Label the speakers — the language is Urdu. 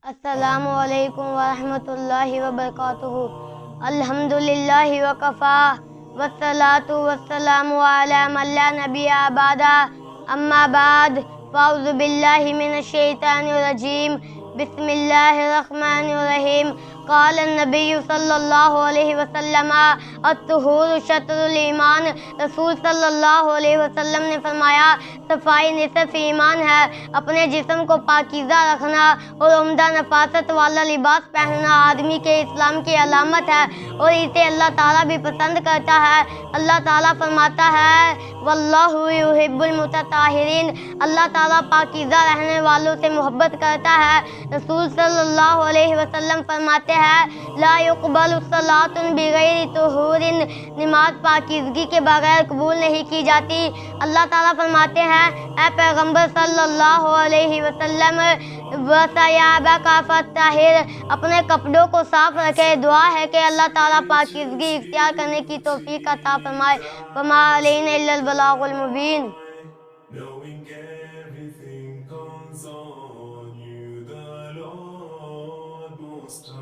Speaker 1: السلام علیکم ورحمۃ اللہ وبرکاتہ۔ الحمدللہ وکفا والصلاة والسلام علی من لا نبی بعدہ، اما بعد فاعوذ باللہ من الشیطان الرجیم، بسم اللہ الرحمن الرحیم۔ قال النبی صلی اللہ علیہ وسلم الطہور شطر الایمان، رسول صلی اللہ علیہ وسلم نے فرمایا صفائی نصف ایمان ہے۔ اپنے جسم کو پاکیزہ رکھنا اور عمدہ نفاست والا لباس پہننا آدمی کے اسلام کی علامت ہے اور اسے اللہ تعالیٰ بھی پسند کرتا ہے۔ اللہ تعالیٰ فرماتا ہے واللہ یحب المتطہرین، اللہ تعالیٰ پاکیزہ رہنے والوں سے محبت کرتا ہے۔ رسول صلی اللہ علیہ وسلم فرماتے ہیں لا يقبل الصلاۃ بغیر طہور، نماز پاکیزگی کے بغیر قبول نہیں کی جاتی۔ اللہ تعالیٰ فرماتے ہیں اے پیغمبر صلی اللہ علیہ وسلم وَثِيَابَكَ فَطَّهِّرْ، اپنے کپڑوں کو صاف رکھے۔ دعا ہے کہ اللہ تعالیٰ پاکیزگی اختیار کرنے کی توفیق عطا فرمائے۔ وَمَا عَلَيْنَا إِلَّا الْبَلَاغُ الْمُبِينُ۔
Speaker 2: Knowing everything comes on you, the Lord Most High.